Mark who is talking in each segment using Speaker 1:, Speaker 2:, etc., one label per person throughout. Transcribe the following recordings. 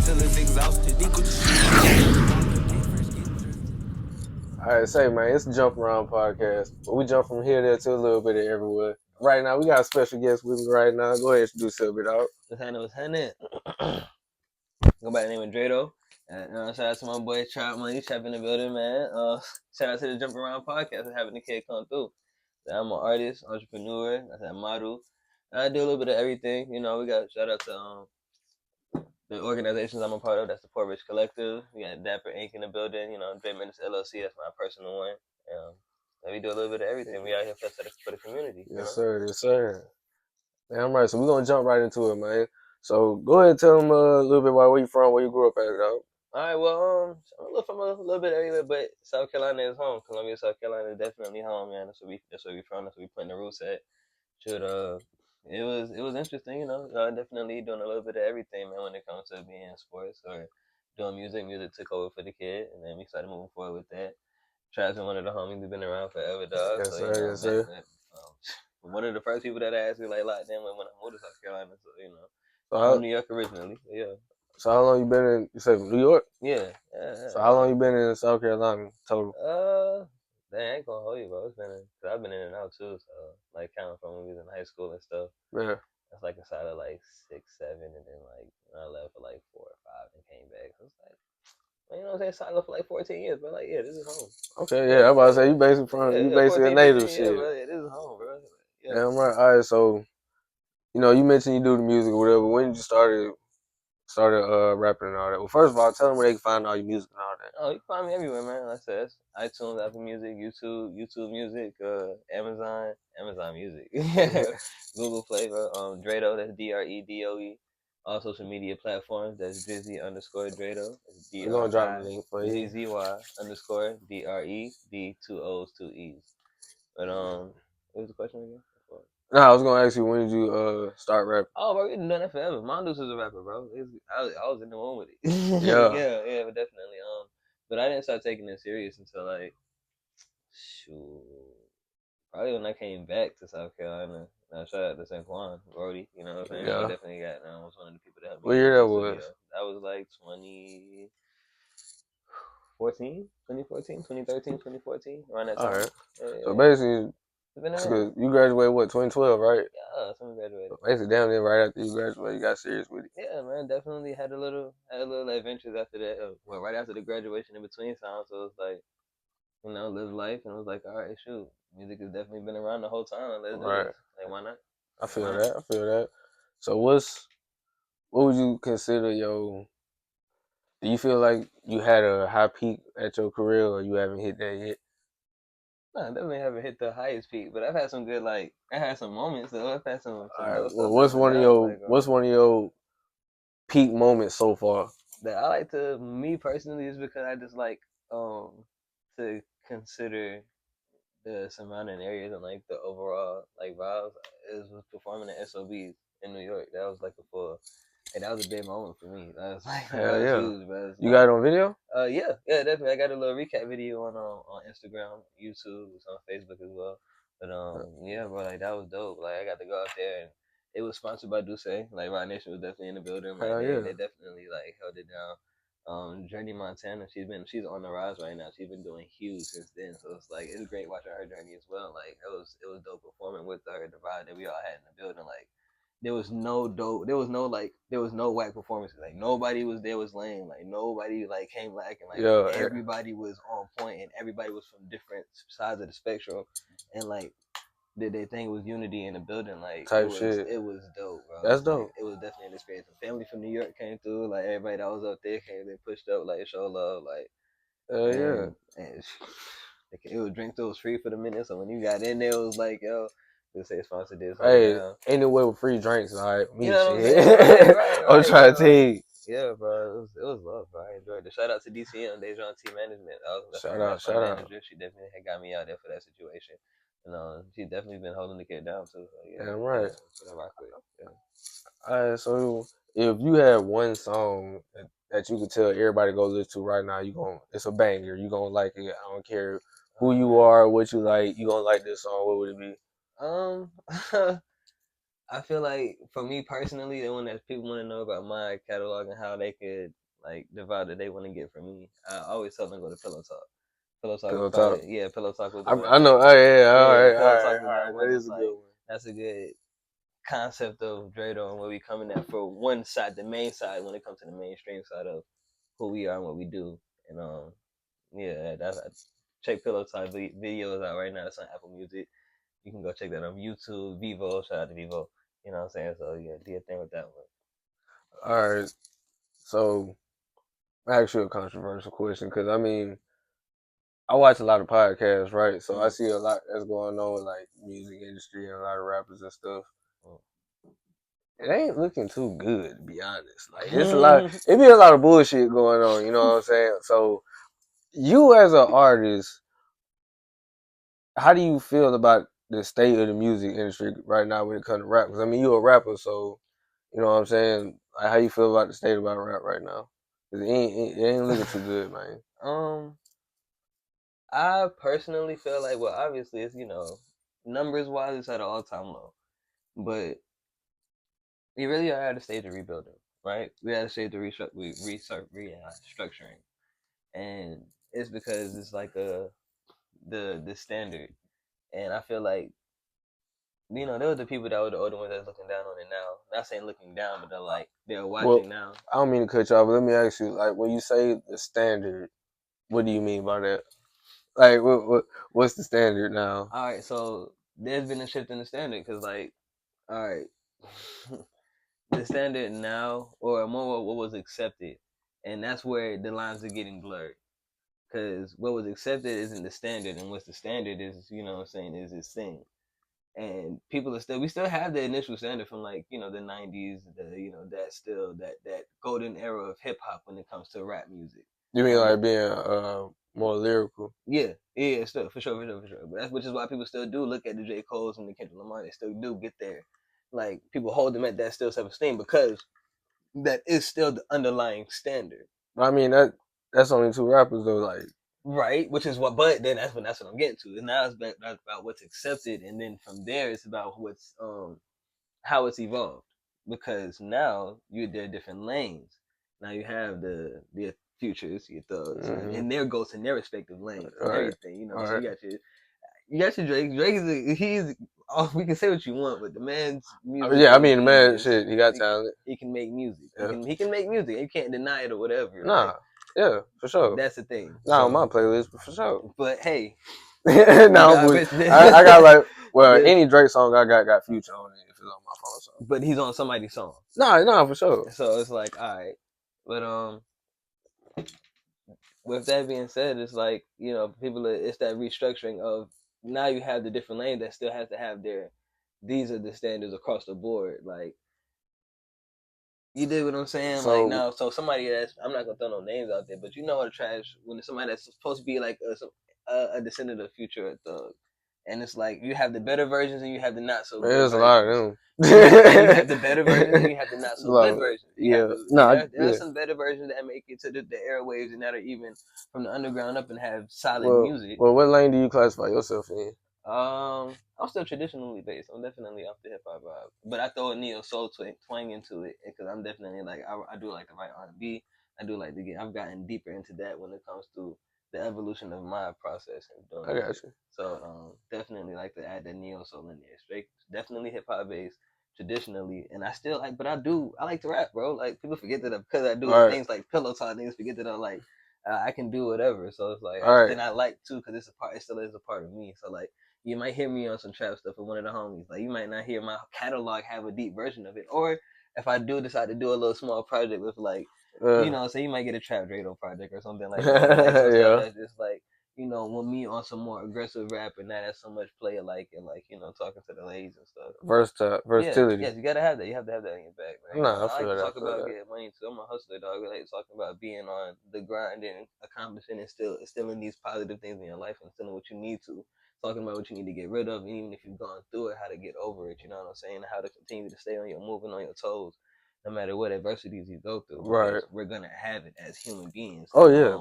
Speaker 1: till it's exhausted.
Speaker 2: Alright, say man, it's the Jump Around podcast. We jump from here there to a little bit of everywhere. Right now, we got a special guest with me right now. Go ahead and introduce yourself, bit out.
Speaker 3: What's happening? Go by the name of Drado. Shout out to my boy Trap Money, Trap in the building, man. Shout out to the Jump Around podcast for having the kid come through. I'm an artist, entrepreneur, I said model. I do a little bit of everything. You know, we got shout out to the organizations I'm a part of. That's the Port Rich Collective. We got Dapper Inc. in the building. You know, Dre Minutes LLC. That's my personal one. And we do a little bit of everything. We out here for the community.
Speaker 2: Yes, sir. Yes, sir. Damn right. So we're gonna jump right into it, man. So go ahead and tell them a little bit about where you from, where you grew up at, dog.
Speaker 3: All right, well, I'm from a little bit everywhere, but South Carolina is home. Columbia, South Carolina is definitely home, man. That's where we from. That's where we putting the roots at. Should it was interesting, you know. Definitely doing a little bit of everything, man. When it comes to being in sports or doing music, music took over for the kid, and then we started moving forward with that. Trap's been one of the homies who've been around forever, dog.
Speaker 2: Yes,
Speaker 3: So
Speaker 2: sir.
Speaker 3: you know,
Speaker 2: Yes, sir.
Speaker 3: one of the first people that I asked me like locked in when I moved to South Carolina. So you know,
Speaker 2: So
Speaker 3: from New York originally, yeah.
Speaker 2: So how long you been in? You said New York.
Speaker 3: Yeah.
Speaker 2: So how long you been in South Carolina total?
Speaker 3: Dang, I ain't gonna hold you, bro. Cause I've been in and out too. So like counting from when we was in high school and stuff.
Speaker 2: Yeah.
Speaker 3: That's like a side of like 6, 7, and then like I left for like 4 or 5 and came back. So it's like, you know what I'm saying? Solid for like 14 years, but like, yeah, this is home.
Speaker 2: Okay, yeah, I'm about to say you basically a native
Speaker 3: 14,
Speaker 2: shit.
Speaker 3: yeah, bro. Yeah, this is home, bro. Yeah.
Speaker 2: Damn right. All right, so you know, you mentioned you do the music or whatever. When did you started rapping and all that? Well, first of all, tell them where they can find all your music and all that.
Speaker 3: Oh, you can find me everywhere, man. Like I said, iTunes, Apple Music, YouTube Music, Amazon Music, Google Play, Drado, that's Dredoe. All social media platforms, that's Drizzy _ Drado. That's
Speaker 2: We're gonna drop the link for you.
Speaker 3: DRIZZY _ DRE, 2 O's, 2 E's. But what was the question again?
Speaker 2: No, I was gonna ask you when did you start rapping?
Speaker 3: Oh, bro, we've been doing that forever. Mondus is a rapper, bro. I was in the one with it.
Speaker 2: Yeah.
Speaker 3: yeah, but definitely. But I didn't start taking it serious until like, shoot, probably when I came back to South Carolina. Now shout out to St. Juan, Brody. You know what I'm saying?
Speaker 2: Yeah.
Speaker 3: I definitely got. Was one of the people that helped me.
Speaker 2: What year that was?
Speaker 3: That was like 2013, 2014, around that time.
Speaker 2: All right.
Speaker 3: Yeah,
Speaker 2: so basically,
Speaker 3: because
Speaker 2: you graduated what 2012, right?
Speaker 3: Yeah, so graduated.
Speaker 2: So basically, damn near right after you graduated, you got serious with it.
Speaker 3: Yeah, man, definitely had a little adventures after that. Well, right after the graduation, in between times, so it's like, you know, live life, and it was like, all right, shoot, music has definitely been around the whole time. Let's do this. Like, why not?
Speaker 2: I feel that. So what would you consider your? Do you feel like you had a high peak at your career, or you haven't hit that yet?
Speaker 3: No, I definitely haven't hit the highest peak, but I've had some good I had some moments though. I've had some.
Speaker 2: All right. Well, what's one of your peak moments so far?
Speaker 3: That I like to, me personally, is because I just like to consider the surrounding areas and like the overall like vibes. Is was performing at SOBs in New York. That was like that was a big moment for me. That was like
Speaker 2: Hell yeah.
Speaker 3: huge, bro.
Speaker 2: You got it on video?
Speaker 3: Yeah, definitely. I got a little recap video on Instagram, YouTube, it's on Facebook as well. But yeah, bro, like that was dope. Like I got to go out there, and it was sponsored by Duce. Like Rod Nation was definitely in the building. Like they definitely like held it down. Journey Montana, she's on the rise right now. She's been doing huge since then. So it's like it's great watching her journey as well. Like it was dope performing with her, the vibe that we all had in the building. Like there was no whack performances. Like nobody was lame. Like nobody like came lacking. Like everybody was on point, and everybody was from different sides of the spectrum, and like their thing was unity in the building. Like it was dope, bro.
Speaker 2: That's dope.
Speaker 3: It was definitely an experience. The family from New York came through. Like everybody that was up there came and pushed up, like show love, like
Speaker 2: yeah.
Speaker 3: And it was drink through was free for the minute. So when you got in there, it was like, yo, just say sponsor this.
Speaker 2: Hey, anyway with free drinks, all right. Me,
Speaker 3: you know
Speaker 2: shit.
Speaker 3: right,
Speaker 2: I'm trying to tell you.
Speaker 3: Yeah, bro, it was love, bro. I enjoyed it. Shout out to DCM, Dejan T Management.
Speaker 2: Shout out.
Speaker 3: She definitely had got me out there for that situation. And she definitely been holding the kid down too. So, yeah,
Speaker 2: damn right.
Speaker 3: Yeah.
Speaker 2: All right, so if you had one song that you could tell everybody to go listen to right now, it's a banger. You gonna like it. I don't care who you are, what you like. You gonna like this song. What would it be?
Speaker 3: I feel like for me personally, the one that people want to know about my catalog and how they could like the vibe that they want to get from me, I always tell them go to Pillow Talk. Pillow Talk is
Speaker 2: Pillow talk.
Speaker 3: probably Pillow Talk was the one.
Speaker 2: I know. Oh yeah. All
Speaker 3: Yeah,
Speaker 2: right. All
Speaker 3: Pillow
Speaker 2: right.
Speaker 3: Talk
Speaker 2: All
Speaker 3: is that
Speaker 2: right.
Speaker 3: one
Speaker 2: That
Speaker 3: that's
Speaker 2: is a
Speaker 3: like
Speaker 2: good one.
Speaker 3: that's a good concept of Drado and where we coming at for one side, the main side when it comes to the mainstream side of who we are and what we do. And yeah, that's check Pillow Talk videos out right now. It's on Apple Music. You can go check that on YouTube. Vivo, shout out to Vivo. You know what I'm saying? So yeah, do your thing with that one.
Speaker 2: All right. So I ask you a controversial question because I mean I watch a lot of podcasts, right? So I see a lot that's going on with like music industry and a lot of rappers and stuff. It ain't looking too good, to be honest. Like it's a lot. It be a lot of bullshit going on. You know what I'm saying? So you as an artist, how do you feel about the state of the music industry right now when it comes to rap? Because I mean, you're a rapper, so you know what I'm saying. Like, how you feel about the state about rap right now? 'Cause it ain't looking too good, man.
Speaker 3: I personally feel like, well, obviously it's numbers wise it's at an all time low, but we really are at a stage of rebuilding, right? We at a stage of restructuring, and it's because it's like the standard, and I feel like there were the people that were the older ones that's looking down on it now. Not saying looking down, but they're
Speaker 2: Well,
Speaker 3: watching now.
Speaker 2: I don't mean to cut you off, but let me ask you, like, when you say the standard, what do you mean by that? Like, what's the standard now?
Speaker 3: All right, so there's been a shift in the standard because, like, all right, the standard now, or more what was accepted, and that's where the lines are getting blurred. Because what was accepted isn't the standard, and what's the standard is, what I'm saying, is this thing. And people we still have the initial standard from like the 90s, that golden era of hip hop when it comes to rap music.
Speaker 2: You mean like being more lyrical?
Speaker 3: Yeah, still for sure. But that's which is why people still do look at the J. Cole's and the Kendrick Lamar. They still do get there. Like people hold them at that still self-esteem because that is still the underlying standard.
Speaker 2: I mean that's only two rappers though. Like
Speaker 3: right, which is what. But then that's what I'm getting to. And now it's about what's accepted, and then from there it's about what's how it's evolved. Because now there are different lanes. Now you have the futures, your thugs, and their goals in their respective lanes and everything. So you got your Drake. Drake he's. Oh, we can say what you want, but the man's music.
Speaker 2: Yeah, I mean the man, shit, he got talent.
Speaker 3: He can make music.
Speaker 2: Yeah.
Speaker 3: He can make music. You can't deny it or whatever.
Speaker 2: Nah,
Speaker 3: right?
Speaker 2: Yeah, for sure.
Speaker 3: That's the thing.
Speaker 2: Not on my playlist, but for sure.
Speaker 3: But hey,
Speaker 2: I got like any Drake song I got Future on it if it's on my phone. So.
Speaker 3: But he's on somebody's song.
Speaker 2: Nah, for sure.
Speaker 3: So it's like, all right, but with that being said, it's like it's that restructuring of now you have the different lanes that still has to have these are the standards across the board. Like you did what I'm saying. So, like now, so somebody I'm not gonna throw no names out there, but you know what trash when it's somebody that's supposed to be like a descendant of Future or Thug. And it's like you have the better versions and you have the not so good versions.
Speaker 2: There's a lot of them.
Speaker 3: You have the better versions and you have the not so good versions. There are some better versions that make it to the airwaves and that are even from the underground up and have solid music.
Speaker 2: Well, what lane do you classify yourself in?
Speaker 3: I'm still traditionally based. I'm definitely off the hip hop vibe, but I throw a neo soul twang into it because I'm definitely like I do like to write R&B. I do like to I've gotten deeper into that when it comes to the evolution of my process and doing.
Speaker 2: I got you.
Speaker 3: So definitely like to add that neo soul in there. Straight, definitely hip hop based traditionally, and I still like, but I like to rap, bro. Like people forget that because I do things like Pillow Talk. Niggas forget that I'm like I can do whatever. So it's like then I like too because it still is a part of me. So like. You might hear me on some trap stuff with one of the homies. Like you might not hear my catalog have a deep version of it. Or if I do decide to do a little small project with like, so you might get a Trap Drado project or something like that. Like some stuff that's just like, when me on some more aggressive rap and not as so much play alike and like, talking to the ladies and stuff.
Speaker 2: Versatility.
Speaker 3: Yes, you gotta have that. You have to have that in your bag, man.
Speaker 2: Nah,
Speaker 3: I like to talk about getting money too. I'm a hustler, dog. I like to talk about being on the grind and accomplishing and still instilling these positive things in your life and instilling what you need to. Talking about what you need to get rid of, and even if you've gone through it, how to get over it. You know what I'm saying? How to continue to stay on your moving on your toes, no matter what adversities you go through.
Speaker 2: Right.
Speaker 3: We're gonna have it as human beings.
Speaker 2: Oh yeah.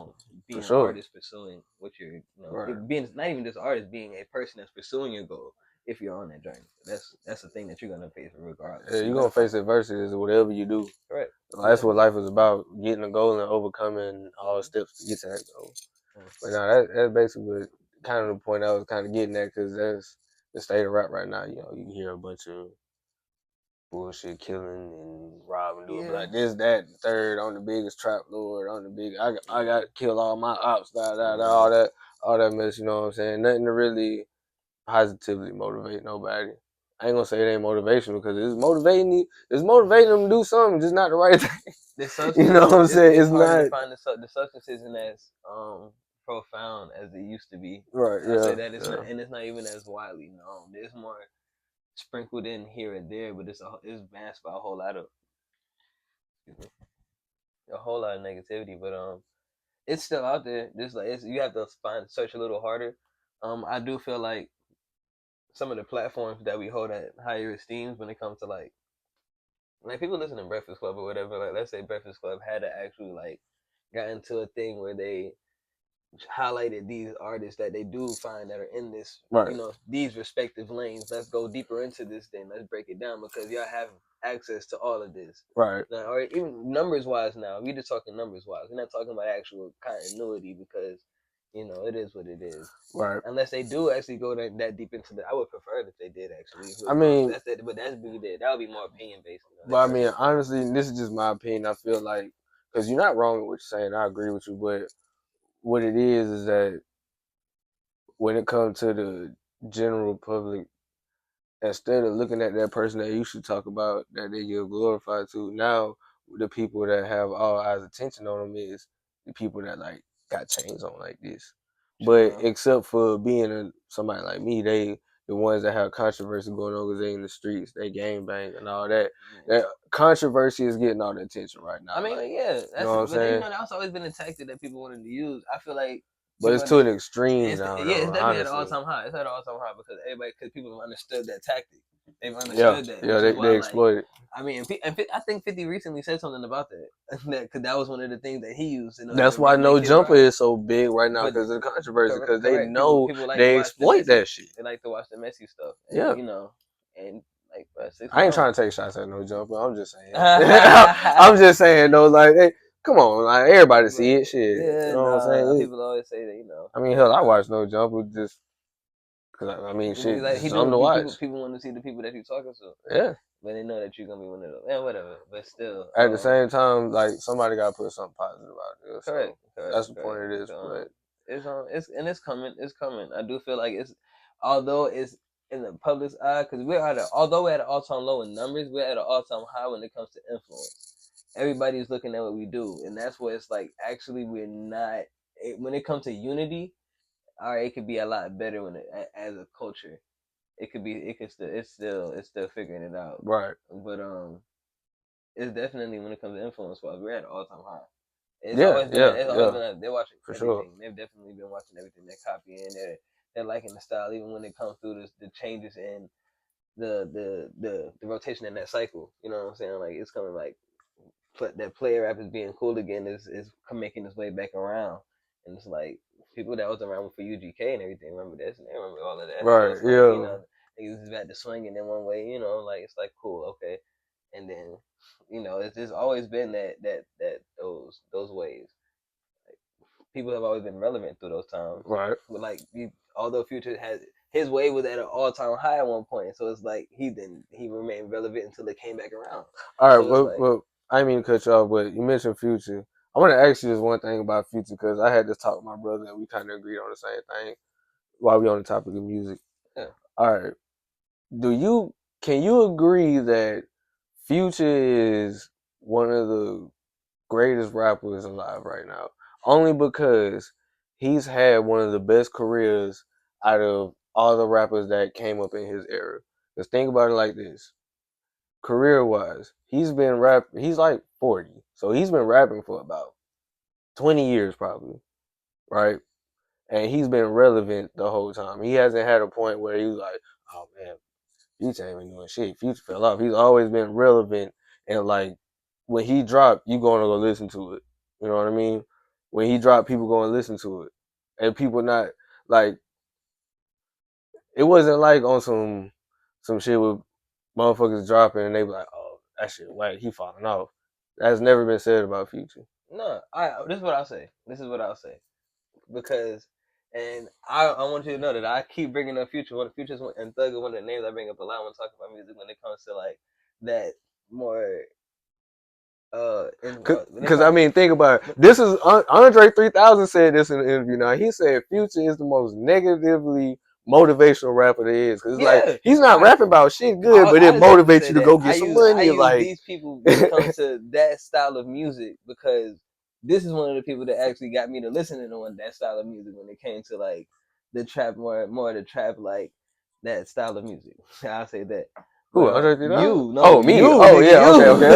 Speaker 3: Being an artist pursuing what you're,
Speaker 2: right.
Speaker 3: being not even just artist, being a person that's pursuing your goal. if you're on that journey. That's the thing that you're gonna face regardless.
Speaker 2: Yeah,
Speaker 3: So
Speaker 2: you're
Speaker 3: you
Speaker 2: gonna
Speaker 3: gotta
Speaker 2: face
Speaker 3: find
Speaker 2: adversity whatever you do.
Speaker 3: correct.
Speaker 2: Like, that's what life is about: getting a goal and overcoming all steps to get to that goal. But now that's basically kind of the point I was kind of getting at, because that's the state of rap right now. You know, you hear a bunch of bullshit, killing and robbing, doing like this, that, third. I'm the biggest trap lord. I'm the big. I got to kill all my ops. All that mess. You know what I'm saying? Nothing to really positively motivate nobody. I ain't gonna say it ain't motivational, because it's motivating you. It's motivating them to do something, just not the right thing. You know what I'm saying? It's
Speaker 3: hard
Speaker 2: not
Speaker 3: to find the substance isn't as profound as it used to be.
Speaker 2: right.
Speaker 3: I
Speaker 2: Yeah,
Speaker 3: say that it's
Speaker 2: yeah.
Speaker 3: not, and it's not even as widely known. There's more sprinkled in here and there, but it's masked by a whole lot of negativity. But it's still out there. Just like you have to search a little harder. I do feel like some of the platforms that we hold at higher esteem when it comes to like people listen to Breakfast Club or whatever. Like let's say Breakfast Club had to actually like got into a thing where they highlighted these artists that they do find that are in this,
Speaker 2: Right.
Speaker 3: these respective lanes. Let's go deeper into this then. Let's break it down because y'all have access to all of this.
Speaker 2: Right.
Speaker 3: Now, or even numbers wise now. We're just talking numbers wise. We're not talking about actual continuity because, it is what it is.
Speaker 2: Right.
Speaker 3: Unless they do actually go that deep into I would prefer it if they did actually.
Speaker 2: I mean,
Speaker 3: but that's be that. That would be more opinion based.
Speaker 2: But I mean, honestly, this is just my opinion. I feel like, because you're not wrong with what you're saying. I agree with you. But what it is that when it comes to the general public, instead of looking at that person that you should talk about, that they get glorified to, now the people that have all eyes attention on them is the people that like got chains on like this. But except for being somebody like me, they the ones that have controversy going on because they in the streets, they gang bang and all that. That controversy is getting all the attention right now.
Speaker 3: I mean,
Speaker 2: like,
Speaker 3: yeah, that's
Speaker 2: you know what I'm saying?
Speaker 3: that's always been a tactic that people wanted to use. I feel like,
Speaker 2: but it's to an extreme
Speaker 3: it's,
Speaker 2: now.
Speaker 3: Yeah, it's definitely
Speaker 2: honestly.
Speaker 3: at an all-time high. It's at an all-time high because people have understood that tactic. They've understood that.
Speaker 2: Yeah, they exploit it.
Speaker 3: I mean, I think 50 recently said something about that. Because that was one of the things that he used.
Speaker 2: That's why No Jumper is so big right now, because of the controversy. Because they know people like they exploit that shit.
Speaker 3: They like to watch the messy stuff. And, and like,
Speaker 2: I ain't trying to take shots at No Jumper. I'm just saying. I'm just saying though, like, hey, come on, like everybody see it, shit.
Speaker 3: Yeah,
Speaker 2: you know what I'm saying?
Speaker 3: People always say that,
Speaker 2: I mean, hell, I watch No Jumper just because I mean, shit,
Speaker 3: like,
Speaker 2: something to watch.
Speaker 3: People want to see the people that you're talking to.
Speaker 2: Yeah.
Speaker 3: But they know that you're gonna be one of those. Yeah, whatever. But still,
Speaker 2: at the same time, like somebody got to put something positive out there.
Speaker 3: Correct.
Speaker 2: That's the point of this. But
Speaker 3: it's coming. It's coming. I do feel like although it's in the public's eye, because although we're at an all-time low in numbers, we're at an all-time high when it comes to influence. Everybody's looking at what we do, and that's where it's like actually we're not. When it comes to unity, it could be a lot better as a culture. It could be. It's still figuring it out.
Speaker 2: Right.
Speaker 3: But it's definitely when it comes to influence wise, we're at an all-time high. It's
Speaker 2: always been
Speaker 3: they're watching
Speaker 2: for
Speaker 3: everything.
Speaker 2: Sure.
Speaker 3: They've definitely been watching everything. They're copying. They're liking the style, even when it comes through the changes in the rotation in that cycle. You know what I'm saying? Like it's coming like that player rap is being cool again is making its way back around, and it's like people that was around for UGK and everything remember this and they remember all of that.
Speaker 2: Right.
Speaker 3: So like, niggas is back to swinging in one way. Like it's like cool, okay, and then it's always been that those ways. Like, people have always been relevant through those times.
Speaker 2: Right.
Speaker 3: But like although Future has his wave was at an all-time high at one point, so it's like he remained relevant until it came back around.
Speaker 2: All right, well, I didn't mean to cut you off, but you mentioned Future. I want to ask you this one thing about Future, because I had this talk with my brother and we kind of agreed on the same thing while we on the topic of music.
Speaker 3: Yeah.
Speaker 2: All right. Can you agree that Future is one of the greatest rappers alive right now? Only because he's had one of the best careers out of all the rappers that came up in his era. Just think about it like this. Career-wise, he's like 40. So he's been rapping for about 20 years probably, right? And he's been relevant the whole time. He hasn't had a point where he was like, oh man, Future ain't been doing shit. Future fell off. He's always been relevant, and like when he dropped, you gonna go listen to it. You know what I mean? When he dropped, people gonna listen to it, and people not like it wasn't like on some shit with motherfuckers dropping and they be like, oh, that shit whack, he falling off. That's never been said about Future.
Speaker 3: No, this is what I'll say. This is what I'll say because, and I want you to know that I keep bringing up Future. One of Future's and Thug is one of the names I bring up a lot when talking about music when it comes to like that more.
Speaker 2: Because I mean, think about it. This is Andre 3000 said this in the interview. Now he said Future is the most negatively motivational rapper there is. Because like he's not rapping about shit good, but it motivates you to go get some money.
Speaker 3: I use
Speaker 2: like
Speaker 3: these people when it comes to that style of music because this is one of the people that actually got me to listening to that style of music when it came to like the trap more the trap like that style of music. I'll say that.
Speaker 2: Who? Andre 3000?
Speaker 3: You? No,
Speaker 2: oh, me.
Speaker 3: You,
Speaker 2: oh,
Speaker 3: nigga,
Speaker 2: yeah.
Speaker 3: you.
Speaker 2: Okay.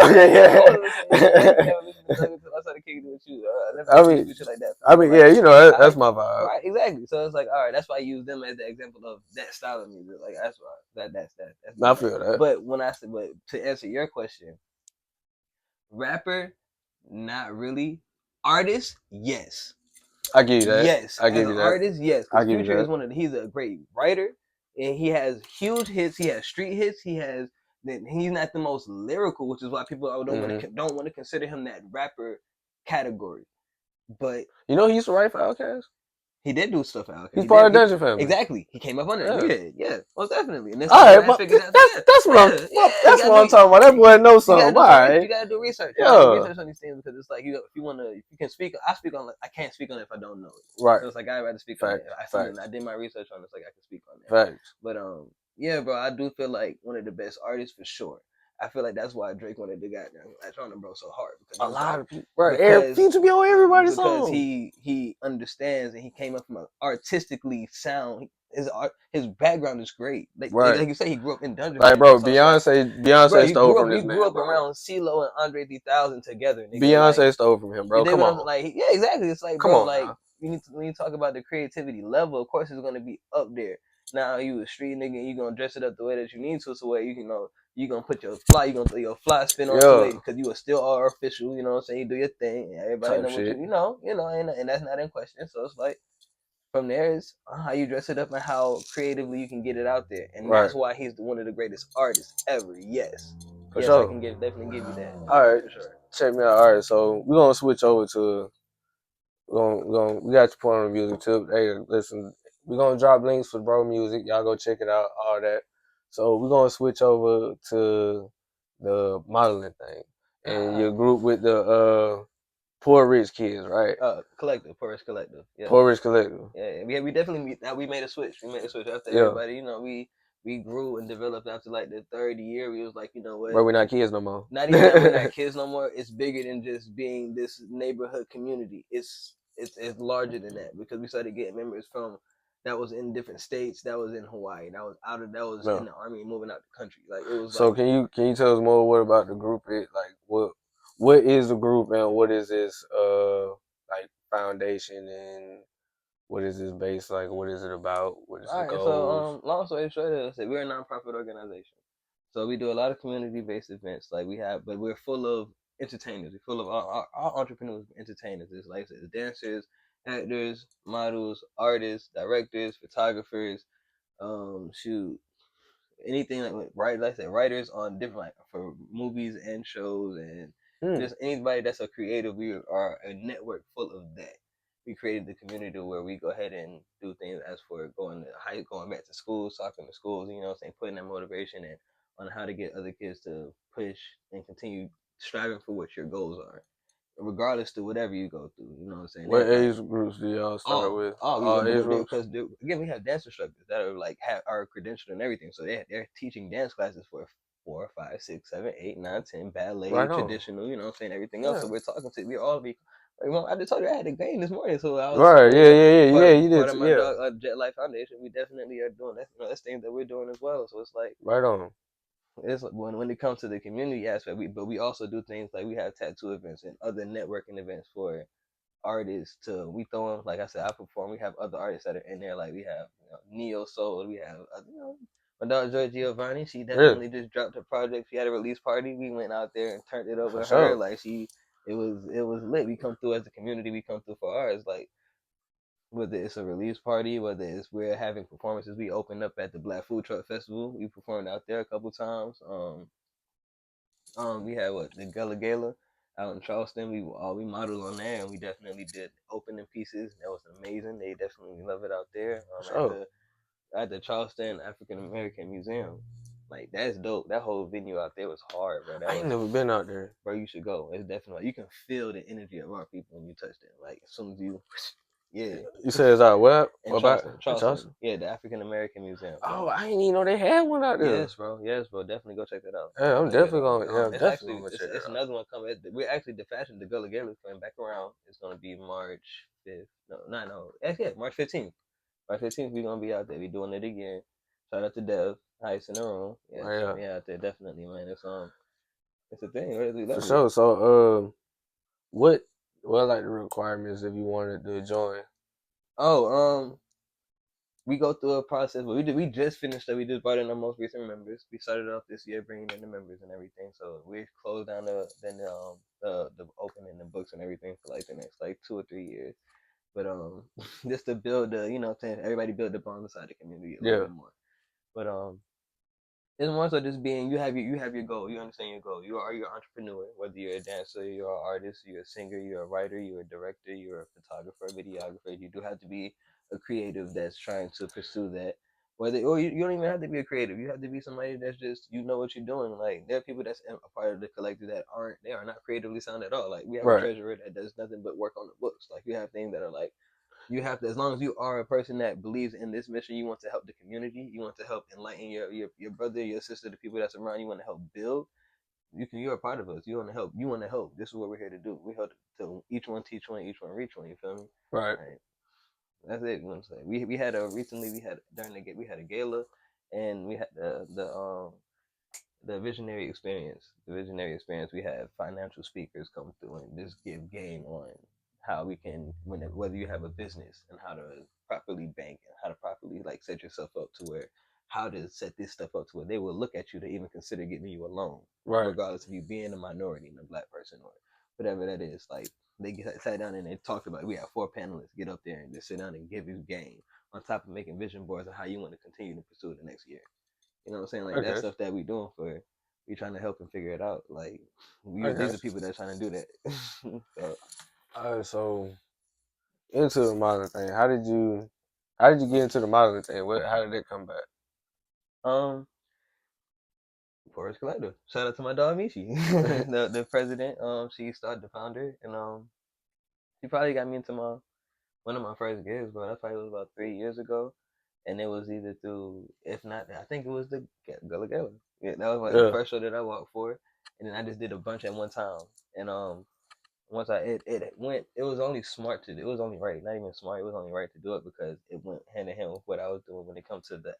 Speaker 2: Okay. Yeah.
Speaker 3: I started kicking with you.
Speaker 2: I mean,
Speaker 3: shit like that.
Speaker 2: yeah, you know, that's my vibe.
Speaker 3: Right, exactly. So it's like, all right, that's why I use them as the example of that style of music. Like that's why that's
Speaker 2: I feel that.
Speaker 3: But when I said, but to answer your question, rapper, not really. Artist, yes.
Speaker 2: I give you that.
Speaker 3: Yes,
Speaker 2: I give you that.
Speaker 3: Artist, yes.
Speaker 2: I give
Speaker 3: Future
Speaker 2: you
Speaker 3: is
Speaker 2: that.
Speaker 3: he's a great writer, and he has huge hits. He has street hits. He has. Then he's not the most lyrical, which is why people don't want to consider him that rapper category. But
Speaker 2: you know, he used to write for Outkast.
Speaker 3: He did do stuff for Outkast.
Speaker 2: He's part of Dungeon Family.
Speaker 3: Exactly. He came up under it. Yeah, most definitely. And
Speaker 2: all right, but that's what I'm talking about. That boy knows something. Why?
Speaker 3: You gotta do research. You gotta do research on these things because it's like if you want to, you can speak. I speak on. I can't speak on it if I don't know it.
Speaker 2: Right.
Speaker 3: So it's like I'd rather speak on it. I did my research on it, so like I can speak on it.
Speaker 2: Facts.
Speaker 3: But yeah, bro, I do feel like one of the best artists for sure. I feel like that's why Drake wanted to goddamn latch on to bro so hard because
Speaker 2: a lot of people, right? Future be on everybody's song
Speaker 3: because he understands and he came up from an artistically sound. His background is great. Like you say, he grew up in Dungeon.
Speaker 2: Like, bro, Beyonce stole from this man.
Speaker 3: You grew up around CeeLo and Andre 3000 together. Nigga.
Speaker 2: Beyonce stole from him, bro. Come on.
Speaker 3: Like, yeah, exactly. It's like, bro, like when you talk about the creativity level, of course, it's gonna be up there. Now you a street nigga, and you gonna dress it up the way that you need to, so where you know you gonna put your fly, you gonna throw your fly spin on it because you are still all official. You know what I'm saying? You do your thing, and everybody know what you know, and that's not in question. So it's like from there is how you dress it up and how creatively you can get it out there, and that's why he's one of the greatest artists ever. Yes,
Speaker 2: for sure.
Speaker 3: I can definitely give you that.
Speaker 2: All right,
Speaker 3: for sure.
Speaker 2: Check me out. All right, so we're gonna switch over to. We got your point on the music tip. Hey, listen, we're gonna drop links for bro music. Y'all go check it out, all that. So we're gonna switch over to the modeling thing and your group with the Poor Rich Kids, right?
Speaker 3: Collective, Poor Rich Collective. Yeah.
Speaker 2: Poor Rich Collective.
Speaker 3: Yeah, we definitely we made a switch. We made a switch after everybody. You know, we grew and developed after like the third year. We was like, you know what?
Speaker 2: Bro, we're not kids no more.
Speaker 3: Not even that we're not kids no more. It's bigger than just being this neighborhood community. It's larger than that because we started getting members from that was in different states. That was in Hawaii. That was in the army, moving out the country. Like it was.
Speaker 2: So like, can you tell us more what about the group? What is the group and what is this like foundation and what is this based like? What is it about? What is the goals?
Speaker 3: So long story short, we're a nonprofit organization. So we do a lot of community-based events. Like but we're full of entertainers. We're full of our entrepreneurs, entertainers. It's like I said, dancers, actors, models, artists, directors, photographers. Anything like I said, writers on different like for movies and shows and just anybody that's a creative. We are a network full of that. We created the community where we go ahead and do things as for going back to schools, talking to schools, you know what I'm saying, putting that motivation in on how to get other kids to push and continue striving for what your goals are, regardless to whatever you go through. You know what I'm saying?
Speaker 2: What age groups do y'all start with?
Speaker 3: All age groups. Because again, we have dance instructors that are like are credentialed and everything, so they're teaching dance classes for 4, 5, 6, 7, 8, 9, 10, ballet, traditional. You know what I'm saying? Everything else. So we're talking to we all be. I just told you I had a game this morning, so I was
Speaker 2: you did.
Speaker 3: Part of my Jet Life Foundation, we definitely are doing that. You know, that's things that we're doing as well. So it's like
Speaker 2: right on.
Speaker 3: It's when it comes to the community aspect, we also do things like we have tattoo events and other networking events for artists to we throw them. Like I said, I perform. We have other artists that are in there. Like we have Neo Soul. We have my dog Joy Giovanni. She definitely just dropped her project. She had a release party. We went out there and turned it over to her. Like it was lit. We come through as a community. We come through for ours. Like whether it's a release party, whether it's we're having performances. We opened up at the Black Food Truck Festival. We performed out there a couple times. We had the Gullah Gala out in Charleston. We modeled on there, and we definitely did opening pieces. That was amazing. They definitely love it out there. At the Charleston African American Museum. Like that's dope. That whole venue out there was hard, bro.
Speaker 2: I ain't never been out there.
Speaker 3: Bro, you should go. It's definitely you can feel the energy of our people when you touch them. Like as soon as you, yeah.
Speaker 2: You said it's out where?
Speaker 3: In Charleston. Yeah, the African American Museum.
Speaker 2: Bro. Oh, I didn't even know they had one out there.
Speaker 3: Yes, bro. Definitely go check that out.
Speaker 2: Yeah, I'm definitely going. Yeah,
Speaker 3: it's
Speaker 2: definitely
Speaker 3: actually it's another one coming. We're actually the Gullah Gala is coming back around. It's gonna be March 5th. No. That's March 15th. March 15th, we're gonna be out there. We're doing it again. Shout out to Dev, Heist in the room. Yeah, yeah, out there definitely, man. It's a thing. Really
Speaker 2: for sure. So, what like the requirements if you wanted to join?
Speaker 3: We go through a process, but we just finished that. We just brought in our most recent members. We started off this year bringing in the members and everything. So we closed down the opening the books and everything for like the next like 2 or 3 years. But just to build the, you know what I'm saying, everybody build the bond inside the community a little bit more. But it's more so just being you have your goal, you understand your goal. You are your entrepreneur, whether you're a dancer, you're an artist, you're a singer, you're a writer, you're a director, you're a photographer, videographer. You do have to be a creative that's trying to pursue that. Or you don't even have to be a creative. You have to be somebody that's just you know what you're doing. Like there are people that's a part of the collective that are not creatively sound at all. Like we have a treasurer that does nothing but work on the books. Like you have things that are like you have to, as long as you are a person that believes in this mission, you want to help the community, you want to help enlighten your brother, your sister, the people that's around you, want to help build. You're a part of us. You want to help. This is what we're here to do. We help to each one teach one, each one reach one. You feel me?
Speaker 2: Right.
Speaker 3: That's it. You know what I'm saying? We had a gala, and we had the visionary experience. The visionary experience. We had financial speakers come through and just give game on how we can, whether you have a business and how to properly bank and how to properly like set yourself up to where, how to set this stuff up to where they will look at you to even consider giving you a loan, regardless of you being a minority and a black person or whatever that is. Like they sat down and they talked about it. We have 4 panelists get up there and just sit down and give you game on top of making vision boards of how you want to continue to pursue the next year. You know what I'm saying? Like that's stuff that we doing for. We trying to help them figure it out. Like these are people that's trying to do that.
Speaker 2: So into the modeling thing, how did you get into the modeling thing? How did it come back?
Speaker 3: Forest Collective. Shout out to my dog Michi, the president. She started the founder, and she probably got me into one of my first gigs, but that probably was about 3 years ago, and it was either through, if not, I think it was the Gullah Gala. Yeah, that was like the first show that I walked for, and then I just did a bunch at one time, and once it went, it was only smart to do. It was only right, not even smart. It was only right to do it because it went hand in hand with what I was doing when it comes to the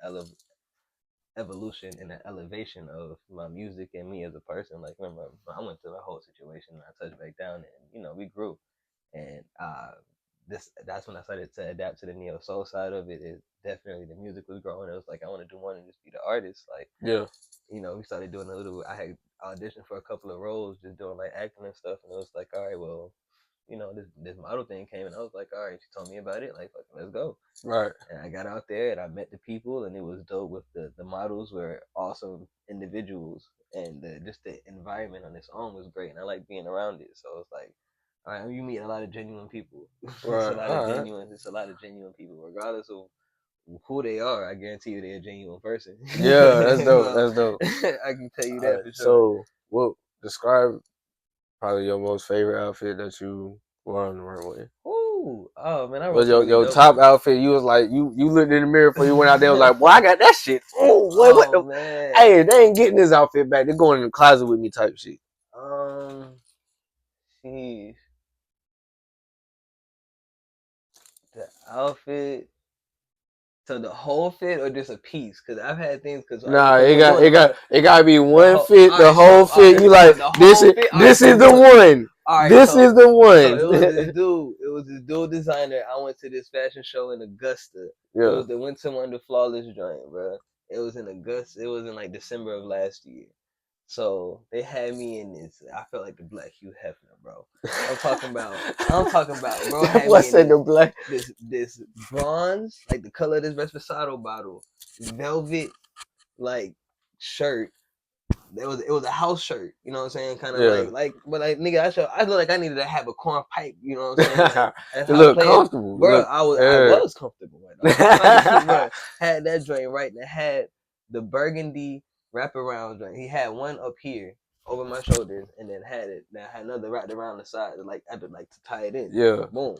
Speaker 3: evolution and the elevation of my music and me as a person. Like remember, I went through a whole situation and I touched back down, and we grew, and that's when I started to adapt to the neo soul side of it. Is definitely the music was growing. It was like I want to do more than just be the artist. Like we started doing a little. I had auditioned for a couple of roles, just doing like acting and stuff, and it was like, all right, well, this model thing came, and I was like, all right, she told me about it, like, let's go.
Speaker 2: Right.
Speaker 3: And I got out there and I met the people, and it was dope. With the models were awesome individuals, and just the environment on its own was great, and I like being around it. So it's like, all right, you meet a lot of genuine people.
Speaker 2: Right.
Speaker 3: It's a lot of genuine people, regardless of who they are. I guarantee you they're a genuine person.
Speaker 2: Yeah, that's dope. That's dope.
Speaker 3: I can tell you that for sure.
Speaker 2: So, describe probably your most favorite outfit that you wore on the runway.
Speaker 3: Ooh, oh man, I
Speaker 2: was your top outfit. You was like you looked in the mirror before you went out there. Was like, boy, I got that shit. What the man? Hey, they ain't getting this outfit back. They're going in the closet with me, type shit.
Speaker 3: Jeez. The outfit. So the whole fit or just a piece? Because I've had things.
Speaker 2: Nah, it got be one fit. The whole fit. You like this is the one. This is the one.
Speaker 3: It was this dude designer. I went to this fashion show in Augusta. Yeah. It was the Winter Wonder Flawless joint, bro. It was in Augusta. It was in like December of last year. So they had me in this. I felt like the Black Hugh Hefner, bro. I'm talking about, bro. Had
Speaker 2: What
Speaker 3: me in
Speaker 2: said the black?
Speaker 3: this bronze, like the color of this Reposado bottle, velvet, like shirt. It was a house shirt, you know what I'm saying? Kind of
Speaker 2: Yeah.
Speaker 3: but like nigga, I feel like I needed to have a corn pipe, you know what I'm saying? Like that's
Speaker 2: You
Speaker 3: how I
Speaker 2: look
Speaker 3: play it,
Speaker 2: comfortable.
Speaker 3: bro.
Speaker 2: Look,
Speaker 3: I
Speaker 2: yeah.
Speaker 3: was comfortable, like, bro. Had that joint right, and it had the burgundy wraparound joint. He had one up here over my shoulders, and then had another wrapped around the side, like I had to like to tie it in.
Speaker 2: Yeah.
Speaker 3: Boom.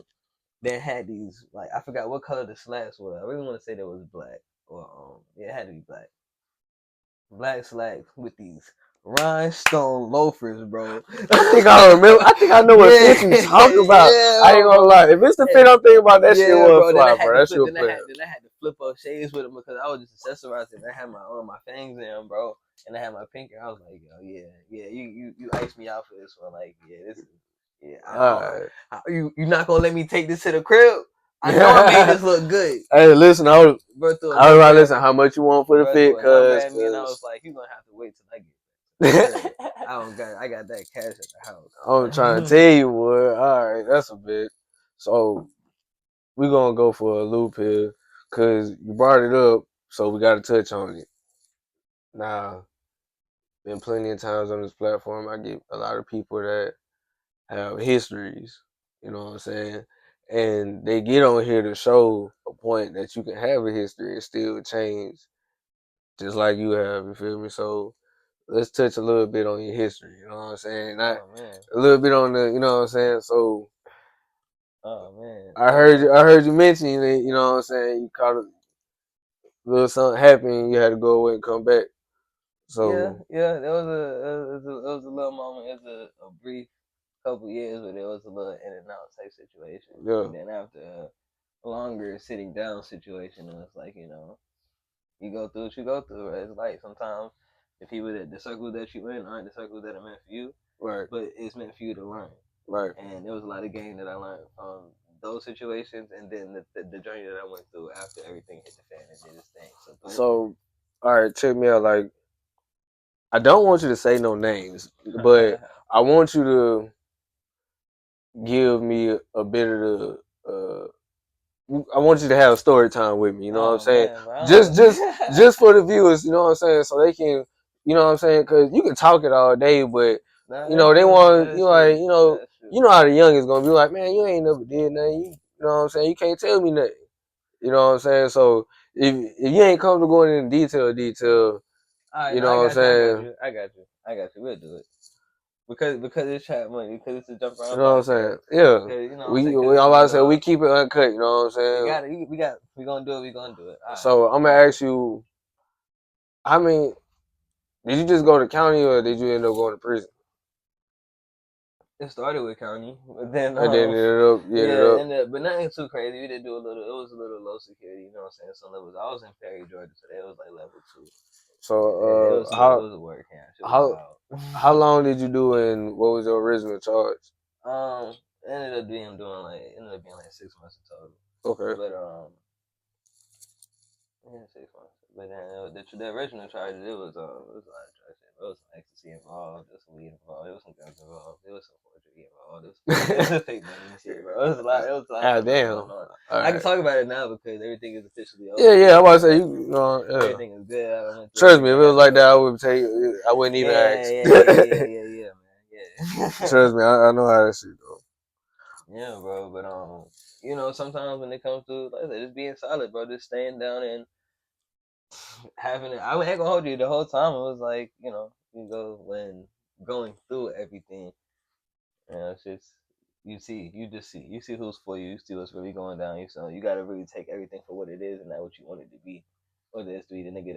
Speaker 3: Then had these like I forgot what color the slacks were. I really want to say that was black or yeah, it had to be black. Black slacks with these rhinestone loafers, bro.
Speaker 2: I think I remember. I think I know what fit you talk about.
Speaker 3: Yeah,
Speaker 2: I ain't gonna
Speaker 3: bro.
Speaker 2: lie. If it's the fit I'm thinking about, that shit
Speaker 3: Yeah,
Speaker 2: was
Speaker 3: bro.
Speaker 2: fly, bro. That shit was play.
Speaker 3: Then I had to flip up shades with them because I was just accessorizing. I had my fangs in, bro, and I had my pinky. I was like, yo, yeah. You iced me out for this one. Like, yeah, this is
Speaker 2: Alright.
Speaker 3: you not gonna let me take this to the crib? I know I made this look good.
Speaker 2: Hey, listen, I was right. Listen, how much you want for the fit? Cause
Speaker 3: me and I was like, you gonna have to wait till I get. I got that cash at the house.
Speaker 2: I'm trying to tell you, boy. All right, that's a bit. So we gonna go for a loop here, cause you brought it up, so we got to touch on it. Now, been plenty of times on this platform, I get a lot of people that have histories. You know what I'm saying? And they get on here to show a point that you can have a history and still change, just like you have. You feel me? So let's touch a little bit on your history. You know what I'm saying? Not a little bit on the. You know what I'm saying? So.
Speaker 3: Oh man.
Speaker 2: I heard you mention it, you know what I'm saying, you caught a little something happen, you had to go away and come back. So
Speaker 3: yeah. It was a little moment. It was a brief couple years where there was a little in and out type situation,
Speaker 2: yeah.
Speaker 3: and then after a longer sitting down situation, it was like you go through what you go through. Right? It's like sometimes the circles that you in aren't the circles that are meant for you,
Speaker 2: Right.
Speaker 3: but it's meant for you to learn.
Speaker 2: Right.
Speaker 3: And there was a lot of game that I learned from those situations, and then the journey that I went through after everything hit the fan and did its thing.
Speaker 2: So all right, check me out. Like, I don't want you to say no names, but I want you to give me a bit of the. I want you to have a story time with me. You know what I'm saying?
Speaker 3: Man,
Speaker 2: just for the viewers. You know what I'm saying? So they can. You know what I'm saying? Because you can talk it all day, but they want you like you know how the young is gonna be like, man, you ain't never did nothing. You know what I'm saying? You can't tell me nothing. You know what I'm saying? So if you ain't comfortable going into detail,
Speaker 3: right,
Speaker 2: you know what I'm saying?
Speaker 3: I got you. We'll do it because it's chat money. Because it's a jump around.
Speaker 2: You know what I'm saying? Yeah. I'm about to say we keep it uncut. You know what I'm saying?
Speaker 3: We gonna do it. We gonna do it.
Speaker 2: So I'm gonna ask you, I mean, did you just go to county or did you end up going to prison?
Speaker 3: It started with county, but then
Speaker 2: And then ended up.
Speaker 3: but nothing too crazy. We did do a little. It was a little low security, you know what I'm saying? Some levels. I was in Perry, Georgia, so that was like level 2.
Speaker 2: So
Speaker 3: it was a work camp.
Speaker 2: How long did you do and what was your original charge?
Speaker 3: Ended up being like 6 months in total.
Speaker 2: Okay.
Speaker 3: But 6 months. But then the original charges, it was a lot of drugs. It was some ecstasy involved, there was some weed involved, there was some guns involved, there was some forgery involved, there was some fake money and shit, bro. It was a lot. It was a lot.
Speaker 2: Ah, damn.
Speaker 3: I can talk about it now because everything is officially over.
Speaker 2: Yeah. I was about to say
Speaker 3: everything is good.
Speaker 2: Trust me, if it was like that, I wouldn't even ask.
Speaker 3: Yeah, man. Yeah.
Speaker 2: Trust me, I know how that shit go.
Speaker 3: Yeah, bro. But sometimes when it comes to like I said, just being solid, bro, just staying down and having it. I ain't gonna hold you the whole time. It was like when going through everything. It's just you see who's for you. You see what's really going down. You gotta really take everything for what it is and not what you want it to be. Whether it's to be the niggas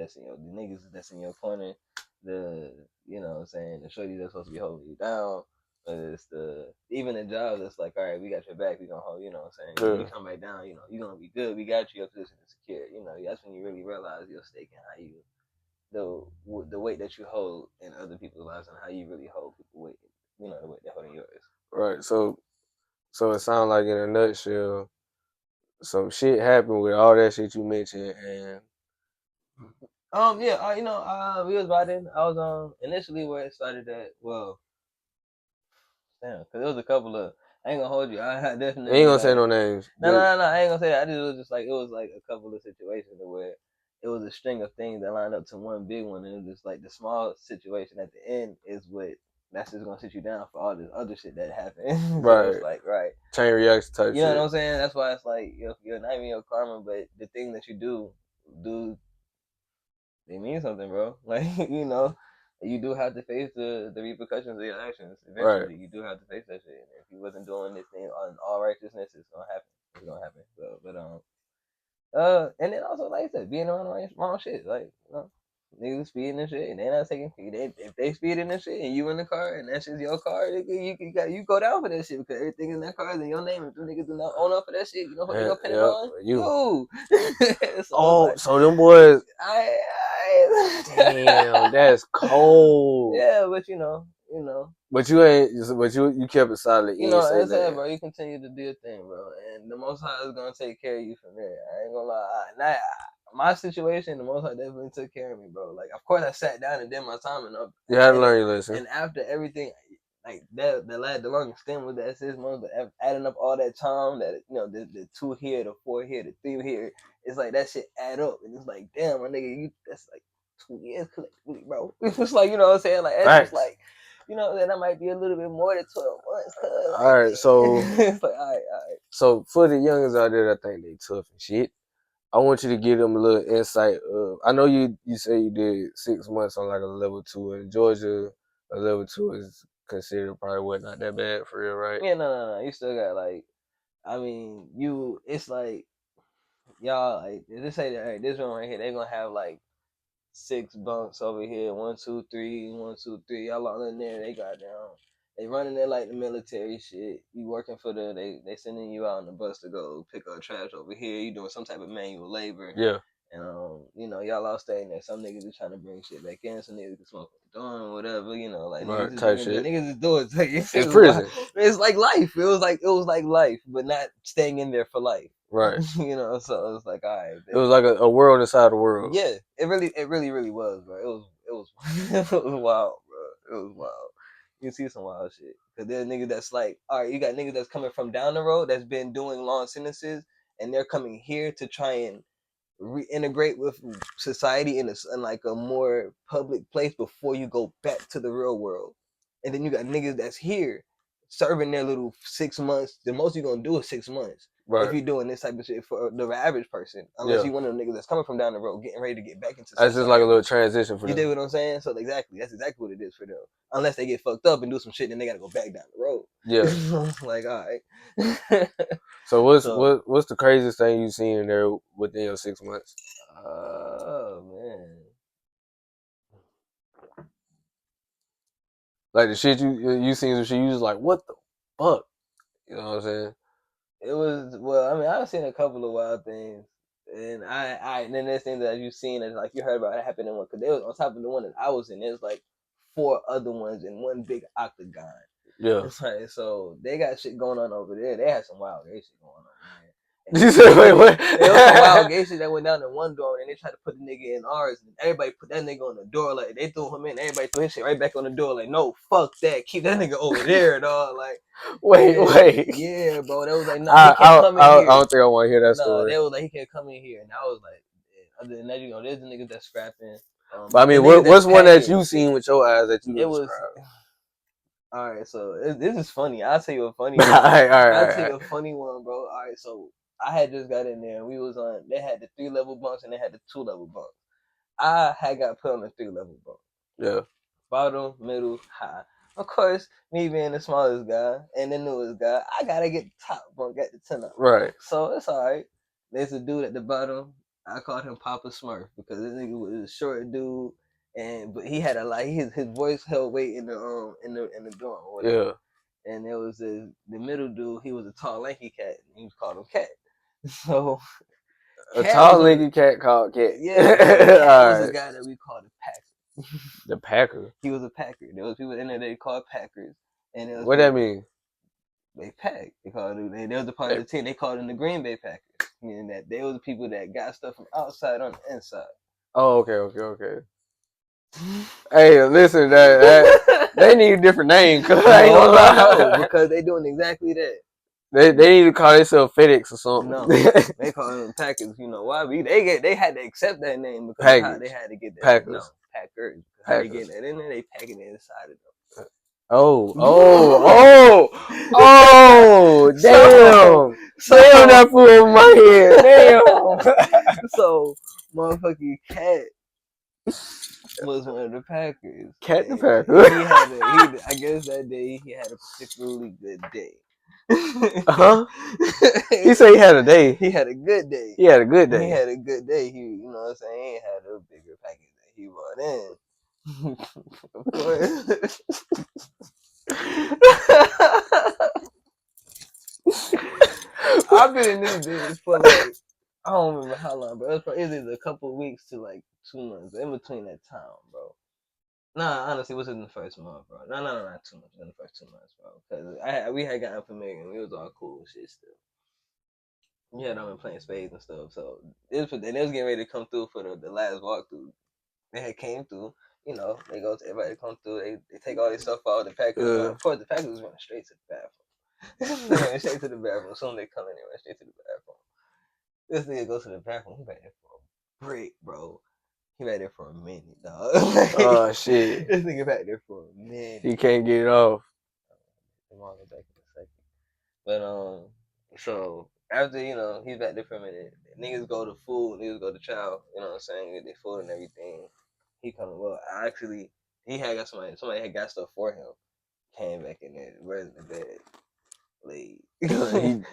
Speaker 3: that's in your corner, what I'm saying, the shorty that's supposed to be holding you down. Whether it's even the job that's like, all right, we got your back, we gonna hold, you know what I'm saying? You come back down, you're gonna be good, we got you, your position is secure. That's when you really realize your stake and how you the weight that you hold in other people's lives and how you really hold people weight, the weight they're holding yours.
Speaker 2: Right. So it sounds like in a nutshell, some shit happened with all that shit you mentioned, and
Speaker 3: Yeah, we was riding. I was initially where it started at. Well, damn, cause there was a couple of. I ain't gonna hold you. I
Speaker 2: You ain't
Speaker 3: definitely
Speaker 2: gonna say
Speaker 3: like.
Speaker 2: no names.
Speaker 3: No. I ain't gonna say that. I just it was just like it was like a couple of situations where it was a string of things that lined up to one big one, and it was just like the small situation at the end is what that's just gonna sit you down for all this other shit that happened. So it's
Speaker 2: Right.
Speaker 3: like right.
Speaker 2: Chain reaction type
Speaker 3: You know what
Speaker 2: shit.
Speaker 3: I'm saying? That's why it's like you're not even your karma, but the thing that you do they mean something, bro. Like you do have to face the repercussions of your actions.
Speaker 2: Right.
Speaker 3: Eventually, you do have to face that shit. And if you wasn't doing this thing on all righteousness, it's gonna happen. It's gonna happen. So, but and then also like I said, being around the wrong shit, like niggas speeding and shit, and they not taking. If they speeding and shit, and you in the car, and that's just your car, you go down for that shit because everything in that car is in your name. If them niggas do not own up for that shit, you know who they
Speaker 2: Yeah,
Speaker 3: gonna pin it
Speaker 2: yep.
Speaker 3: on?
Speaker 2: You.
Speaker 3: So
Speaker 2: Oh,
Speaker 3: like,
Speaker 2: so them boys.
Speaker 3: I
Speaker 2: Damn, that's cold.
Speaker 3: yeah, but
Speaker 2: But you ain't. But you kept it solid. You ain't say
Speaker 3: as I said,
Speaker 2: that.
Speaker 3: bro, you continue to do your thing, bro, and the Most High is gonna take care of you from there. I ain't gonna lie. My situation, the Most High definitely took care of me, bro. Like, of course, I sat down and did my time,
Speaker 2: You had to learn your lesson.
Speaker 3: and after everything, like the longest stint was that 6 months, but adding up all that time, that the 2 here, the 4 here, the 3 here, it's like that shit add up, and it's like, damn, my nigga, that's like 2 years collectively, bro. It's like what I'm saying, like that's just
Speaker 2: Facts.
Speaker 3: like. Then that might be a little bit more than 12 months, cuz
Speaker 2: All right, so
Speaker 3: it's like, all right.
Speaker 2: so for the youngins out there that think they tough and shit, I want you to give them a little insight of. I know you say you did 6 months on like a level 2 in Georgia. A level 2 is considered probably what not that bad for real, right?
Speaker 3: Yeah, no. You still got like, I mean, it's like, y'all, like, just say that, hey, this one right here, they're gonna have like 6 bunks over here, 1, 2, 3, 1, 2, 3. Y'all all in there, they got down. They running there like the military shit. You working for they sending you out on the bus to go pick up trash over here. You doing some type of manual labor.
Speaker 2: Yeah.
Speaker 3: And y'all all staying there. Some niggas is trying to bring shit back in. Some niggas is smoking doing whatever. Like
Speaker 2: Right,
Speaker 3: niggas is
Speaker 2: type
Speaker 3: doing
Speaker 2: shit.
Speaker 3: niggas is doing.
Speaker 2: It's prison.
Speaker 3: It's like life. It was like life, but not staying in there for life.
Speaker 2: Right.
Speaker 3: So it was like, all right,
Speaker 2: It was like a world inside the world.
Speaker 3: yeah, it really was, bro. It was it was wild, bro. It was wild. You see some wild shit. Cause there's niggas that's like, all right, you got niggas that's coming from down the road that's been doing long sentences, and they're coming here to try and reintegrate with society in like a more public place before you go back to the real world. And then you got niggas that's here serving their little 6 months. The most you're gonna do is 6 months.
Speaker 2: Right.
Speaker 3: If you're doing this type of shit for the average person, unless you one of them niggas that's coming from down the road, getting ready to get back into society.
Speaker 2: That's just like a little transition for
Speaker 3: You
Speaker 2: them.
Speaker 3: dig what I'm saying? So that's exactly what it is for them. Unless they get fucked up and do some shit, then they gotta go back down the road.
Speaker 2: Yeah.
Speaker 3: Like, all right.
Speaker 2: So what's the craziest thing you've seen in there within your 6 months?
Speaker 3: Oh man.
Speaker 2: Like the shit you seen some shit you was like, what the fuck? You know what I'm saying?
Speaker 3: It was well. I mean, I've seen a couple of wild things, and and then there's things that you've seen and like you heard about it happening one because they was on top of the one that I was in. There's like 4 other ones in one big octagon.
Speaker 2: Yeah.
Speaker 3: It's like so they got shit going on over there. They had some wild gay shit going on, man.
Speaker 2: You said, wait, what?
Speaker 3: There was some wild gay shit that went down in one door, and they tried to put the nigga in ours, and everybody put that nigga on the door. Like they threw him in, everybody threw his shit right back on the door. Like, no, fuck that, keep that nigga over there, dog. Like,
Speaker 2: wait.
Speaker 3: Yeah, bro. That was like, no, he can't come in here.
Speaker 2: I don't think I want to hear that story.
Speaker 3: They was like, he can't come in here, and I was like, other than that, there's the niggas that's scrapping.
Speaker 2: But I mean, what's one that you seen with your eyes that you
Speaker 3: it was. All right, so this is funny. I'll tell you a funny one. I'll tell you a funny one, bro. All right, so I had just got in there, and we was on. They had the 3-level bunks, and they had the 2-level bunks. I had got put on the 3-level bunk.
Speaker 2: Yeah.
Speaker 3: Bottom, middle, high. Of course, me being the smallest guy and the newest guy, I gotta get the top bunk at the 10 up.
Speaker 2: Right.
Speaker 3: So it's alright. There's a dude at the bottom. I called him Papa Smurf because this nigga was a short dude, but he had his voice held weight in the dorm or whatever. Yeah. And there was the middle dude. He was a tall, lanky cat. And he was called him Cat. So
Speaker 2: a tall, lanky cat called Cat.
Speaker 3: Yeah, Cat was a guy that we called a Packer.
Speaker 2: The Packer.
Speaker 3: He was a Packer. There was people in there they called Packers, and
Speaker 2: what that mean?
Speaker 3: They pack. They called it. They was the part of the team. They called them the Green Bay Packers, meaning that they were the people that got stuff from outside on the inside.
Speaker 2: Oh, okay. Hey, listen, that they need a different name. Cause I ain't gonna lie.
Speaker 3: No, because they doing exactly that.
Speaker 2: They need to call themselves FedEx or something.
Speaker 3: No, they call them Packers. You know why? They had to accept that name because of how they had to get that.
Speaker 2: Packers.
Speaker 3: No, Packers. How they getting that in there? They packing it inside of them.
Speaker 2: Oh, damn. Damn, that flew over my head. Damn.
Speaker 3: So, motherfucking Cat was one of the Packers.
Speaker 2: Cat the
Speaker 3: And
Speaker 2: Packer.
Speaker 3: I guess that day he had a particularly good day.
Speaker 2: He said he had a day.
Speaker 3: He had a good day.
Speaker 2: He had a good day.
Speaker 3: He had a good day. He, you know what I'm saying? He ain't had a bigger package that he brought in. Of course. I've been in this business for like, I don't remember how long, bro. It was either a couple of weeks to like 2 months. In between that time, bro. Nah, honestly, it was in the first month, bro. No, not 2 months. In the first 2 months, bro. Because we had gotten familiar and we was all cool and shit still. Yeah, I've been playing spades and stuff. So they was getting ready to come through for the last walkthrough. They had came through. You know, they go to everybody come through. They take all their stuff out. The Packers, of course, the Packers was running straight to the bathroom. They went straight to the bathroom. As soon as they come in, they went straight to the bathroom. This nigga goes to the bathroom. He back there for a break, bro. He back there for a minute, dog.
Speaker 2: Oh shit!
Speaker 3: This nigga back there for a minute.
Speaker 2: He can't get it off.
Speaker 3: I'm all back in a second. But so after he's back there for a minute. Niggas go to food. Niggas go to chow. You know what I'm saying? Get their food and everything. He coming. Well, actually, he had got somebody. Somebody had got stuff for him. Came back in there, right in the bed, laid. Laid,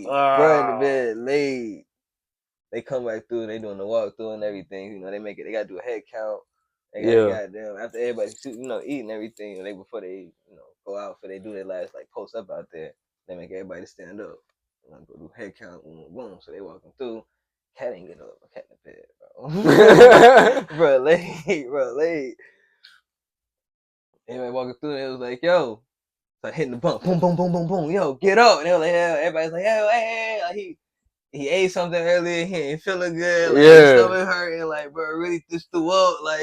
Speaker 3: right in the bed, laid. They come back through. They doing the walkthrough and everything. You know, they gotta do a head count. They gotta goddamn after everybody eating everything. They before they go out for they do their last like post up out there. They make everybody stand up. Go do head count, boom. So they walking through. Cat ain't get up. Cat in the bed, bro. Bro, late. Everybody walking through, and it was like, yo, like hitting the bump, boom, boom, boom, boom, boom. Yo, get up. And they were like, yeah. Everybody's like, hey. Like, he ate something earlier. He ain't feeling good. Like, his stomach hurting. Like, bro, really just threw up. Like,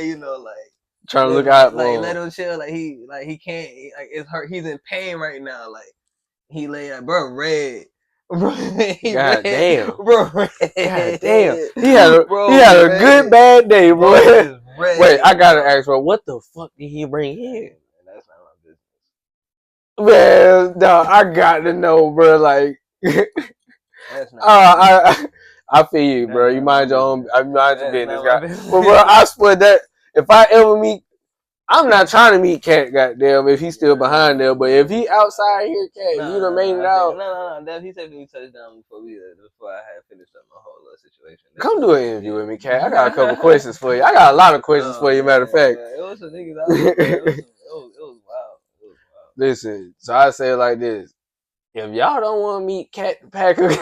Speaker 2: trying to look out.
Speaker 3: Like, let him chill. Like, he can't. Like, it's hurt. He's in pain right now. Like, he lay like, bro, red. Bro,
Speaker 2: God damn.
Speaker 3: Bro, red.
Speaker 2: God damn. He had a good bad day, bro. Wait, I gotta ask, bro, what the fuck did he bring in?
Speaker 3: That's not my
Speaker 2: Man,
Speaker 3: business.
Speaker 2: dog, I got to know, bro. Like,
Speaker 3: that's not
Speaker 2: I feel you, bro. You mind your business, guy. But bro, I swear that if I ever meet, I'm not trying to meet Cat, goddamn, if he's still behind there. But if he outside here, Cat, if you done made it out.
Speaker 3: No. He said we touched down before I had finished up my whole little situation.
Speaker 2: Come do an interview with me, Cat. I got a couple questions for you. I got a lot of questions for you, matter of fact.
Speaker 3: It was some niggas out there. It was wild.
Speaker 2: Listen, so I say it like this. If y'all don't want to meet Cat the Packer,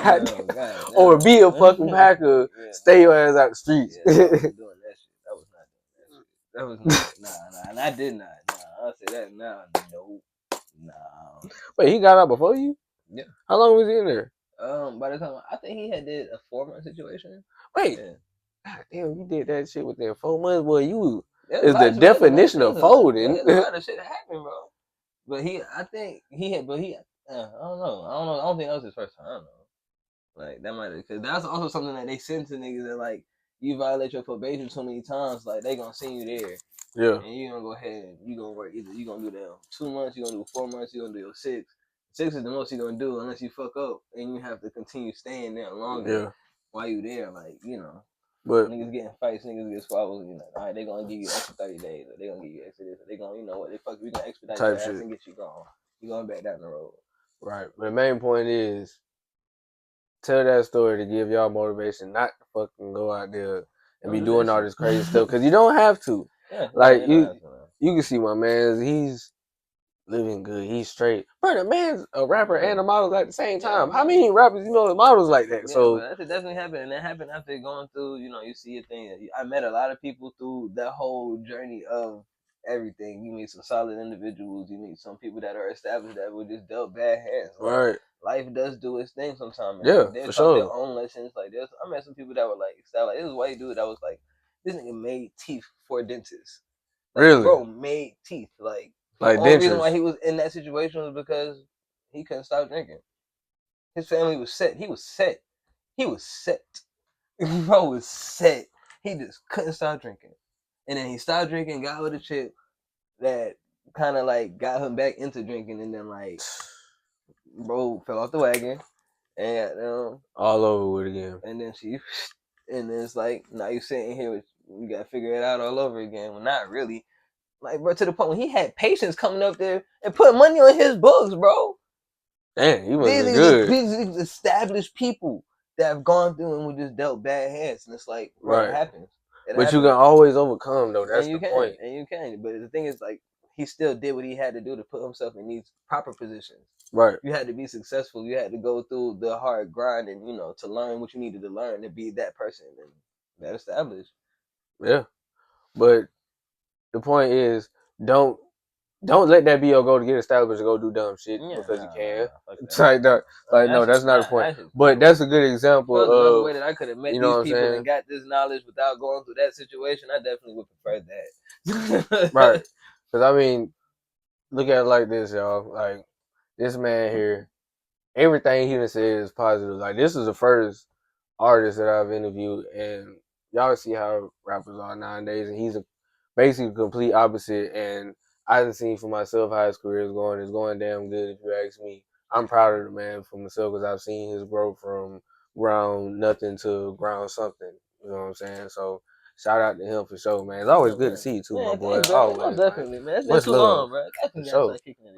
Speaker 2: or be a fucking Packer, stay your ass out the streets.
Speaker 3: Yeah, I wasn't doing that shit. I was not doing that shit. That was not. And I did not. Nah, I'll say that now. No. Nah.
Speaker 2: Wait, he got out before you?
Speaker 3: Yeah.
Speaker 2: How long was he in there?
Speaker 3: By the time I think he had did a 4-month situation.
Speaker 2: Wait. Yeah. God damn, you did that shit within 4 months, boy. You is the definition of folding.
Speaker 3: A lot of shit happened, bro. But I think he had, but he. I don't know. I don't think that was his first time though. Like that might have, cause that's also something that they send to niggas that like you violate your probation too many times, like they gonna send you there.
Speaker 2: Yeah.
Speaker 3: And you gonna go ahead and you gonna work either you gonna do that 2 months, you gonna do 4 months, you gonna do your 6. 6 is the most you gonna do unless you fuck up and you have to continue staying there longer while you there, like But niggas getting fights, niggas get squabbles, all right, they gonna give you extra 30 days, or they gonna give you extra this, or they gonna, what, they fuck, we gonna expedite your ass and get you gone. You going back down the road.
Speaker 2: Right. But the main point is, tell that story to give y'all motivation not to fucking go out there and be doing all this crazy stuff, because you don't have to. Yeah, like, you can see my man, he's living good, he's straight. Bro, the man's a rapper and a model at the same time. How many rappers the models like that? So
Speaker 3: that definitely happened, and that happened after going through, you see a thing. I met a lot of people through that whole journey of everything. You meet some solid individuals, you meet some people that are established that were just dealt bad hands. Right. Life does do its thing sometimes. Yeah, they taught their own lessons. Like I met some people that were like established. This was a white dude that was like This nigga made teeth for dentists.
Speaker 2: Really?
Speaker 3: Bro made teeth. Like the
Speaker 2: Like
Speaker 3: only reason
Speaker 2: dentures.
Speaker 3: why he was in that situation was because he couldn't stop drinking. His family was set. He was set. He was set. Bro was set. He just couldn't stop drinking. And then he stopped drinking, got with a chick that kind of like got him back into drinking, and then like bro fell off the wagon and
Speaker 2: all over with again.
Speaker 3: And then and then it's like now you sitting here with you gotta figure it out all over again. Well, not really. Like bro, to the point when he had patients coming up there and putting money on his books, bro.
Speaker 2: Damn, he wasn't good.
Speaker 3: These established people that have gone through and were just dealt bad hands, and it's like, bro,
Speaker 2: Right.
Speaker 3: it happens.
Speaker 2: But you can always overcome, though. That's
Speaker 3: the
Speaker 2: point.
Speaker 3: And you can. But the thing is, like, he still did what he had to do to put himself in these proper positions.
Speaker 2: Right.
Speaker 3: You had to be successful. You had to go through the hard grind and, to learn what you needed to learn to be that person and that established.
Speaker 2: Yeah. But the point is, don't let that be your goal to get established and go do dumb shit because you can. No, that's not the point. But that's a good example of
Speaker 3: another way that I could have met
Speaker 2: these people
Speaker 3: and got this knowledge without going through that situation. I definitely would prefer that.
Speaker 2: Right. Because I mean, look at it like this, y'all. Like this man here, everything he done said is positive. Like this is the first artist that I've interviewed, and y'all see how rappers are nowadays, and he's basically complete opposite. And I done seen for myself how his career is going. It's going damn good, if you ask me. I'm proud of the man for myself because I've seen his growth from ground nothing to ground something. You know what I'm saying? So shout out to him for sure, man. It's always good to see you too, my boy. Always,
Speaker 3: definitely, man. It's been
Speaker 2: much
Speaker 3: too
Speaker 2: love,
Speaker 3: long, bro.
Speaker 2: For sure.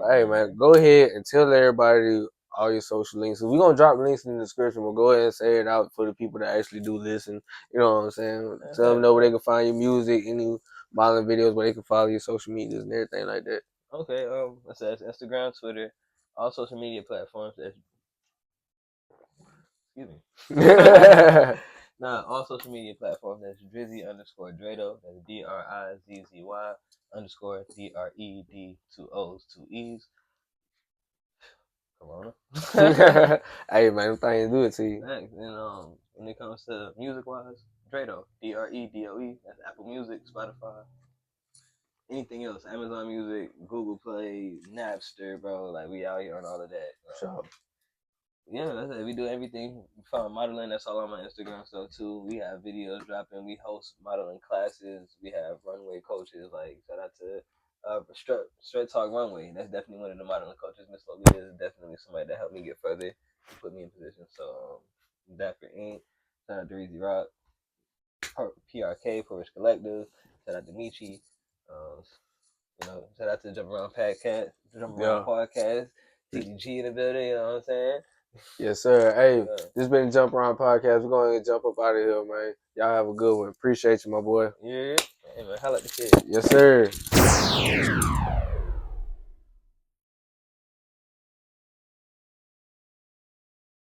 Speaker 2: Hey, man, go ahead and tell everybody all your social links. So we're gonna drop links in the description. We'll go ahead and say it out for the people that actually do listen. You know what I'm saying? Tell them know where they can find your music, any modeling videos, where they can follow your social medias and everything like that.
Speaker 3: Okay, that's Instagram, Twitter, all social media platforms. Excuse me. Nah, all social media platforms. That's Drizzy_Dredo. That's DRIZZY_ _DRED 2 O's 2 E's. Corona.
Speaker 2: Hey man, I'm trying to do it to you.
Speaker 3: Thanks. And when it comes to music wise, Dredo, DREDOE. That's Apple Music, Spotify, anything else, Amazon Music, Google Play, Napster, bro. Like we out here on all of that.
Speaker 2: Sure.
Speaker 3: Yeah, that's it. We do everything. We find modeling. That's all on my Instagram stuff too. We have videos dropping. We host modeling classes. We have runway coaches. Like shout out to Straight Talk Runway. That's definitely one of the modeling coaches. Miss Lolita is definitely somebody that helped me get further and put me in position. So Dapper Inc. Shout out to Reezy Rock. PRK, Porridge Collective. Shout out to Michi. Shout out to Jump Around Podcast. TDG in the building. You know what I'm saying?
Speaker 2: Yes, sir. Hey, this has been Jump Around Podcast. We're going to jump up out of here, man. Y'all have a good one. Appreciate you, my boy.
Speaker 3: Yeah. Hey, man, holla at the kid.
Speaker 2: Yes, sir.